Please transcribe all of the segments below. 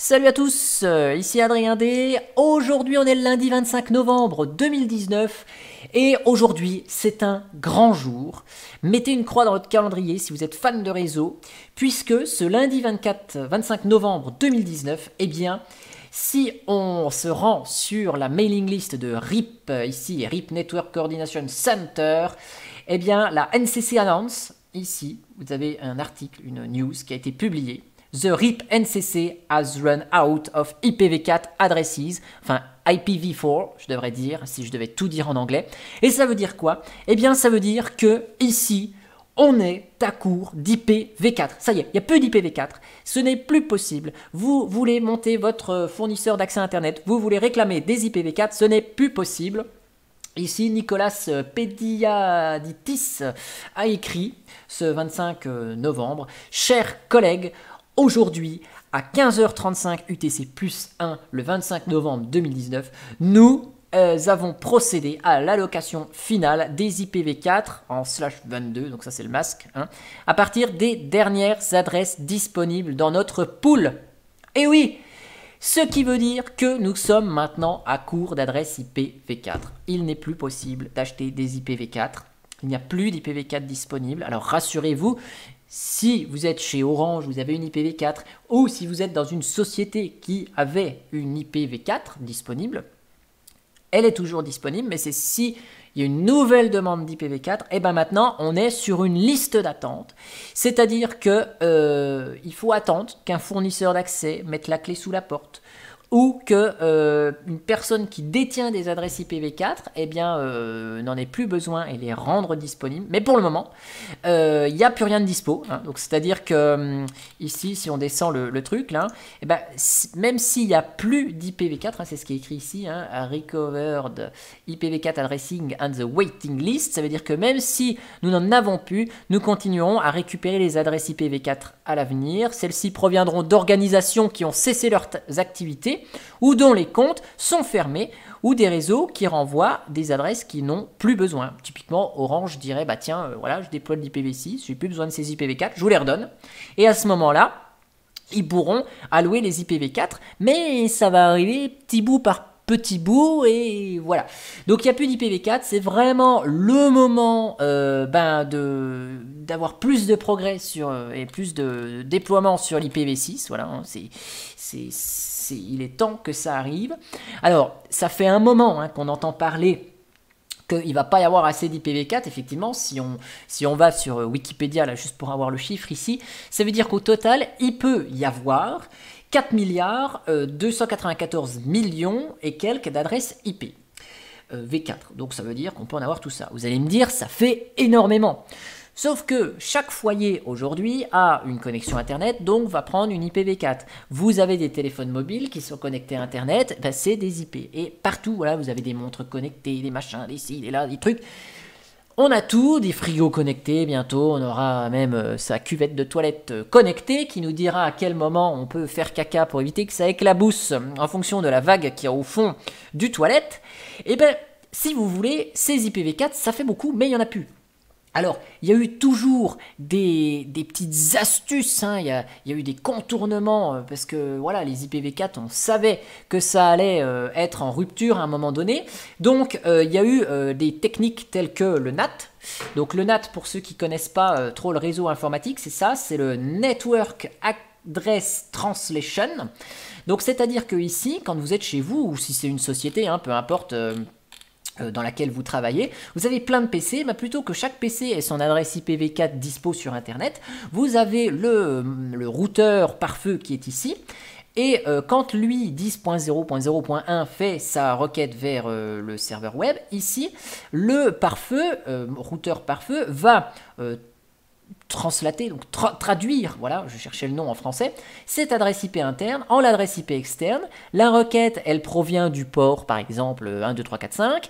Salut à tous, ici Adrien D. Aujourd'hui on est le lundi 25 novembre 2019 et aujourd'hui c'est un grand jour. Mettez une croix dans votre calendrier si vous êtes fan de réseau, puisque ce lundi 25 novembre 2019, eh bien, si on se rend sur la mailing list de RIP, ici RIP Network Coordination Center, eh bien la NCC annonce, ici vous avez un article, une news qui a été publiée. The RIP NCC has run out of IPv4 addresses, enfin IPv4, je devrais dire, si je devais tout dire en anglais. Et ça veut dire quoi? Eh bien, ça veut dire que ici, on est à court d'IPv4. Ça y est, il n'y a plus d'IPv4. Ce n'est plus possible. Vous voulez monter votre fournisseur d'accès Internet, vous voulez réclamer des IPv4, ce n'est plus possible. Ici, Nicolas Pediaditis a écrit ce 25 novembre, « Chers collègues, aujourd'hui, à 15h35 UTC plus 1, le 25 novembre 2019, nous avons procédé à l'allocation finale des IPv4 en /22, donc ça c'est le masque, hein, à partir des dernières adresses disponibles dans notre pool. Et oui, ce qui veut dire que nous sommes maintenant à court d'adresses IPv4. Il n'est plus possible d'acheter des IPv4. Il n'y a plus d'IPv4 disponible. Alors rassurez-vous, si vous êtes chez Orange, vous avez une IPv4, ou si vous êtes dans une société qui avait une IPv4 disponible, elle est toujours disponible, mais c'est si il y a une nouvelle demande d'IPv4, et bien maintenant on est sur une liste d'attente, c'est-à-dire que il faut attendre qu'un fournisseur d'accès mette la clé sous la porte, ou que une personne qui détient des adresses IPv4 eh bien, n'en ait plus besoin et les rendre disponibles. Mais pour le moment, il n'y a plus rien de dispo. Hein. Donc c'est-à-dire que ici, si on descend le truc, là, eh ben, même s'il n'y a plus d'IPv4, hein, c'est ce qui est écrit ici, hein, recovered IPv4 addressing and the waiting list, ça veut dire que même si nous n'en avons plus, nous continuerons à récupérer les adresses IPv4 à l'avenir. Celles-ci proviendront d'organisations qui ont cessé leurs activités ou dont les comptes sont fermés, ou des réseaux qui renvoient des adresses qui n'ont plus besoin. Typiquement, Orange dirait, bah tiens, voilà, je déploie de l'IPv6, je n'ai plus besoin de ces IPv4, je vous les redonne. Et à ce moment-là, ils pourront allouer les IPv4, mais ça va arriver petit bout par petit bout, et voilà. Donc il n'y a plus d'IPv4, c'est vraiment le moment d'avoir plus de progrès sur, et plus de déploiement sur l'IPv6, voilà, hein, il est temps que ça arrive. Alors, ça fait un moment hein, qu'on entend parler qu'il ne va pas y avoir assez d'IPv4, effectivement, si on va sur Wikipédia, là, juste pour avoir le chiffre ici, ça veut dire qu'au total, il peut y avoir 4 milliards 294 millions et quelques d'adresses IP. V4, donc ça veut dire qu'on peut en avoir tout ça. Vous allez me dire, ça fait énormément. Sauf que chaque foyer aujourd'hui a une connexion Internet, donc va prendre une IPv4. Vous avez des téléphones mobiles qui sont connectés à Internet, ben c'est des IP. Et partout, voilà, vous avez des montres connectées, des machins, des ci, des là, des trucs. On a tout, des frigos connectés, bientôt on aura même sa cuvette de toilette connectée qui nous dira à quel moment on peut faire caca pour éviter que ça éclabousse en fonction de la vague qui est au fond du toilette. Et ben, si vous voulez, ces IPv4, ça fait beaucoup, mais il n'y en a plus. Alors, il y a eu toujours des petites astuces, hein. Il y a eu des contournements, parce que voilà, les IPv4, on savait que ça allait être en rupture à un moment donné. Donc, il y a eu des techniques telles que le NAT. Donc, le NAT, pour ceux qui ne connaissent pas trop le réseau informatique, c'est ça, c'est le Network Address Translation. Donc, c'est-à-dire que ici, quand vous êtes chez vous, ou si c'est une société, hein, peu importe dans laquelle vous travaillez, vous avez plein de PC, mais plutôt que chaque PC ait son adresse IPv4 dispo sur Internet, vous avez le routeur pare-feu qui est ici, et quand lui 10.0.0.1 fait sa requête vers le serveur web, ici, le pare-feu, routeur pare-feu, va translater, donc traduire, voilà, je cherchais le nom en français, cette adresse IP interne en l'adresse IP externe. La requête, elle provient du port, par exemple, 1, 2, 3, 4, 5.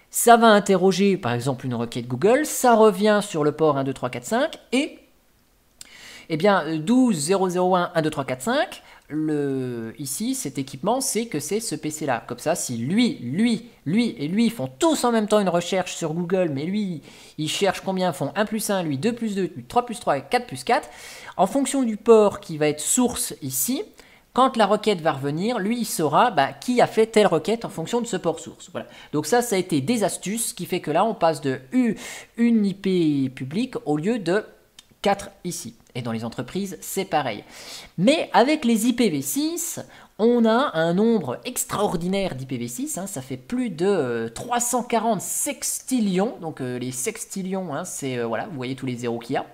Ça va interroger, par exemple, une requête Google. Ça revient sur le port 1, 2, 3, 4, 5. Et, eh bien, 12, 001, 1, 2, 3, 4, 5, ici, cet équipement, c'est que c'est ce PC-là. Comme ça, si lui et lui font tous en même temps une recherche sur Google, mais lui, il cherche combien font 1 plus 1, lui 2 plus 2, lui 3 plus 3 et 4 plus 4, en fonction du port qui va être source ici, quand la requête va revenir, lui, il saura qui a fait telle requête en fonction de ce port source. Voilà. Donc ça a été des astuces qui fait que là, on passe de une IP publique au lieu de 4 ici. Et dans les entreprises, c'est pareil. Mais avec les IPv6, on a un nombre extraordinaire d'IPv6, ça fait plus de 340 sextillions. Donc les sextillions, c'est, voilà, vous voyez tous les zéros qu'il y a.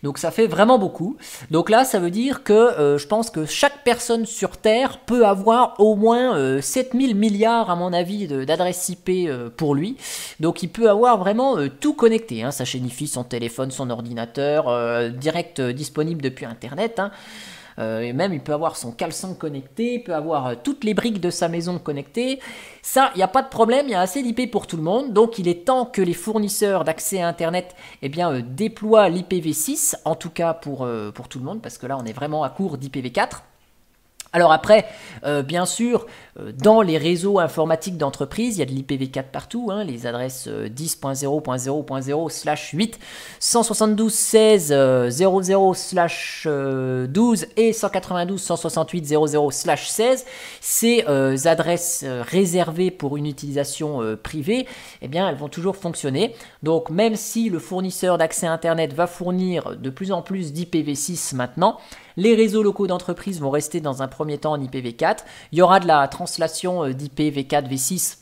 Donc ça fait vraiment beaucoup. Donc là, ça veut dire que je pense que chaque personne sur Terre peut avoir au moins 7000 milliards, à mon avis, d'adresses IP pour lui. Donc il peut avoir vraiment tout connecté. Sa chaîne Wi-Fi, son téléphone, son ordinateur, direct disponible depuis Internet. Et même il peut avoir son caleçon connecté, il peut avoir toutes les briques de sa maison connectées. Ça, il n'y a pas de problème, il y a assez d'IP pour tout le monde. Donc il est temps que les fournisseurs d'accès à Internet déploient l'IPv6, en tout cas pour tout le monde, parce que là on est vraiment à court d'IPv4. Alors après, bien sûr, dans les réseaux informatiques d'entreprise, il y a de l'IPv4 partout, les adresses 10.0.0.0/8, 172.16.00/12 et 192.168.00/16. Ces adresses réservées pour une utilisation privée, elles vont toujours fonctionner. Donc même si le fournisseur d'accès Internet va fournir de plus en plus d'IPv6 maintenant, les réseaux locaux d'entreprise vont rester dans un premier temps en IPv4. Il y aura de la translation d'IPv4 V6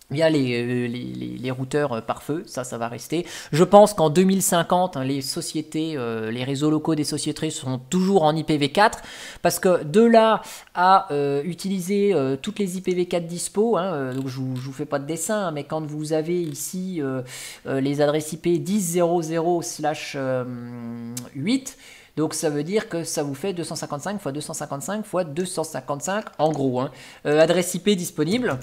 via les routeurs pare-feu, ça va rester. Je pense qu'en 2050, les sociétés, les réseaux locaux des sociétés seront toujours en IPv4, parce que de là à utiliser toutes les IPv4 dispo, donc je vous fais pas de dessin, mais quand vous avez ici les adresses IP 10.0.0/8, donc ça veut dire que ça vous fait 255 x 255 x 255 en gros. Adresse IP disponible.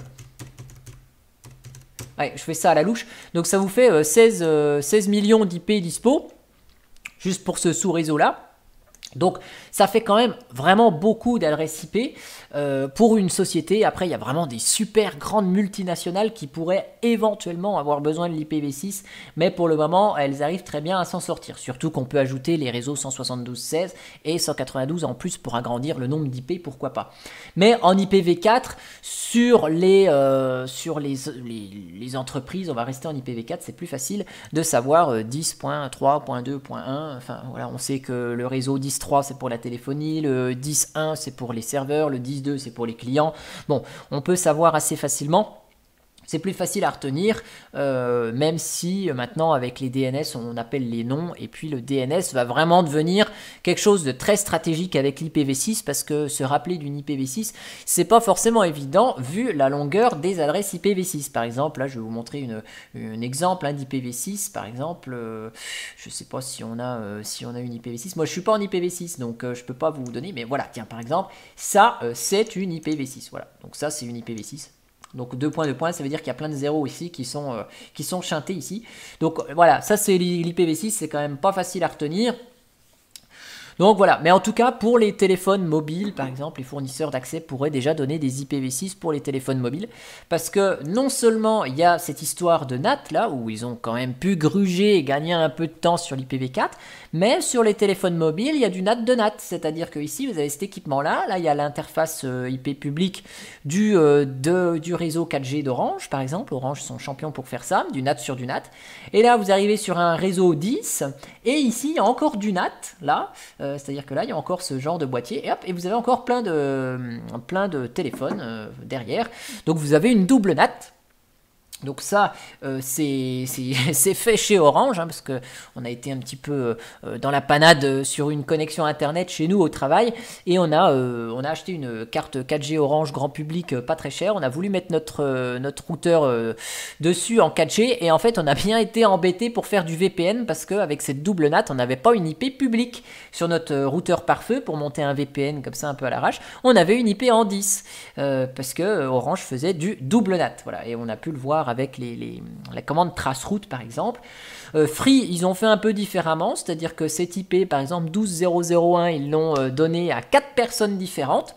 Ouais, je fais ça à la louche. Donc ça vous fait 16 millions d'IP dispo, juste pour ce sous-réseau là. Donc ça fait quand même vraiment beaucoup d'adresses IP pour une société. Après il y a vraiment des super grandes multinationales qui pourraient éventuellement avoir besoin de l'IPv6, mais pour le moment elles arrivent très bien à s'en sortir. Surtout qu'on peut ajouter les réseaux 172.16 et 192 en plus pour agrandir le nombre d'IP, pourquoi pas. Mais en IPv4, sur les entreprises, on va rester en IPv4, c'est plus facile de savoir 10.3.2.1, enfin voilà, on sait que le réseau 10.3 c'est pour la téléphonie, le 10.1 c'est pour les serveurs, le 10.2 c'est pour les clients. Bon, on peut savoir assez facilement. C'est plus facile à retenir, même si maintenant avec les DNS on appelle les noms, et puis le DNS va vraiment devenir quelque chose de très stratégique avec l'IPv6, parce que se rappeler d'une IPv6 c'est pas forcément évident vu la longueur des adresses IPv6. Par exemple, là je vais vous montrer un exemple d'IPv6 par exemple. Je sais pas si on a une IPv6. Moi je suis pas en IPv6 donc je peux pas vous donner, mais voilà, tiens par exemple ça c'est une IPv6. Voilà, donc ça c'est une IPv6. Donc 2 points, 2 points, ça veut dire qu'il y a plein de zéros ici qui sont chantés ici. Donc voilà, ça c'est l'IPv6, c'est quand même pas facile à retenir. Donc voilà, mais en tout cas pour les téléphones mobiles par exemple, les fournisseurs d'accès pourraient déjà donner des IPv6 pour les téléphones mobiles, parce que non seulement il y a cette histoire de NAT là où ils ont quand même pu gruger et gagner un peu de temps sur l'IPv4, mais sur les téléphones mobiles il y a du NAT de NAT, c'est-à-dire que ici vous avez cet équipement là il y a l'interface IP publique du réseau 4G d'Orange par exemple. Orange sont champions pour faire ça, du NAT sur du NAT, et là vous arrivez sur un réseau 10 et ici il y a encore du NAT là. C'est-à-dire que là, il y a encore ce genre de boîtier, et hop, et vous avez encore plein de téléphones derrière. Donc vous avez une double NAT. Donc ça, c'est fait chez Orange, parce qu'on a été un petit peu dans la panade sur une connexion Internet chez nous au travail, et on a acheté une carte 4G Orange grand public pas très chère. On a voulu mettre notre routeur dessus en 4G, et en fait on a bien été embêté pour faire du VPN, parce qu'avec cette double NAT, on n'avait pas une IP publique sur notre routeur pare-feu pour monter un VPN comme ça un peu à l'arrache. On avait une IP en 10, parce que Orange faisait du double NAT, voilà, et on a pu le voir avec la commande traceroute par exemple. Free, ils ont fait un peu différemment, c'est-à-dire que cette IP par exemple 12.0.0.1 ils l'ont donné à 4 personnes différentes.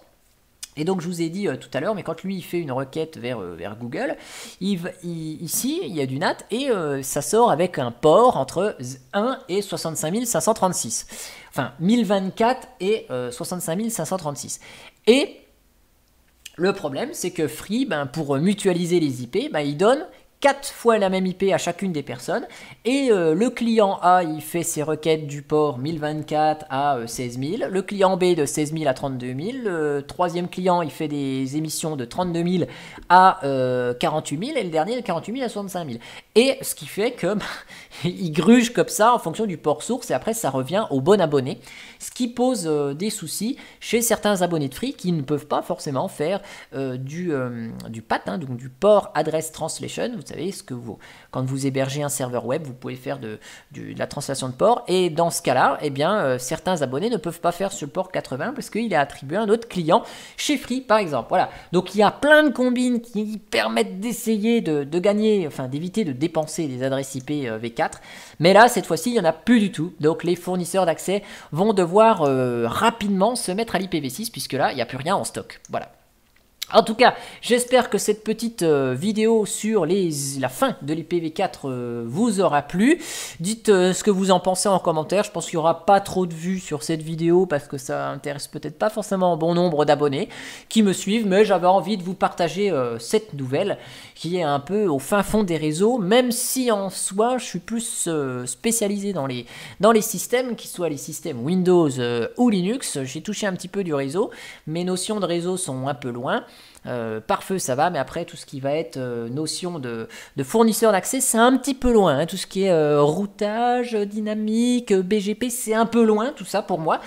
Et donc je vous ai dit tout à l'heure, mais quand lui il fait une requête vers Google, ici il y a du NAT et ça sort avec un port entre 1 et 65 536. Enfin 1024 et 65 536. Et le problème c'est que Free, pour mutualiser les IP, il donne 4 fois la même IP à chacune des personnes, et le client A il fait ses requêtes du port 1024 à 16 000, le client B de 16 000 à 32 000, le troisième client il fait des émissions de 32 000 à 48 000, et le dernier de 48 000 à 65 000. Et ce qui fait que il gruge comme ça en fonction du port source, et après ça revient au bon abonné, ce qui pose des soucis chez certains abonnés de Free qui ne peuvent pas forcément faire du PAT, donc du Port Address Translation. Vous savez, quand vous hébergez un serveur web, vous pouvez faire de la translation de port, et dans ce cas-là, certains abonnés ne peuvent pas faire ce port 80 parce qu'il est attribué à un autre client chez Free, par exemple. Voilà. Donc il y a plein de combines qui permettent d'essayer de gagner, enfin d'éviter de dépenser des adresses IP V4, mais là, cette fois-ci, il n'y en a plus du tout. Donc les fournisseurs d'accès vont devoir rapidement se mettre à l'IPv6, puisque là, il n'y a plus rien en stock. Voilà. En tout cas, j'espère que cette petite vidéo sur la fin de l'IPv4 vous aura plu. Dites ce que vous en pensez en commentaire. Je pense qu'il n'y aura pas trop de vues sur cette vidéo parce que ça intéresse peut-être pas forcément un bon nombre d'abonnés qui me suivent, mais j'avais envie de vous partager cette nouvelle qui est un peu au fin fond des réseaux, même si en soi je suis plus spécialisé dans les systèmes, qu'ils soient les systèmes Windows ou Linux. J'ai touché un petit peu du réseau, mes notions de réseau sont un peu loin. Pare-feu ça va, mais après tout ce qui va être notion de fournisseur d'accès, c'est un petit peu loin, hein. Tout ce qui est routage dynamique, BGP, c'est un peu loin tout ça pour moi,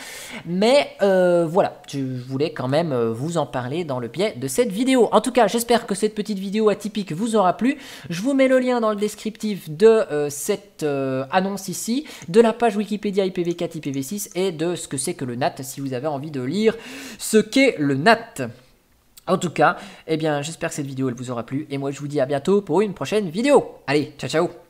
mais voilà, je voulais quand même vous en parler dans le biais de cette vidéo. En tout cas, j'espère que cette petite vidéo atypique vous aura plu. Je vous mets le lien dans le descriptif de cette annonce ici, de la page Wikipédia IPv4 IPv6 et de ce que c'est que le NAT si vous avez envie de lire ce qu'est le NAT. En tout cas, j'espère que cette vidéo elle vous aura plu, et moi je vous dis à bientôt pour une prochaine vidéo. Allez, ciao ciao.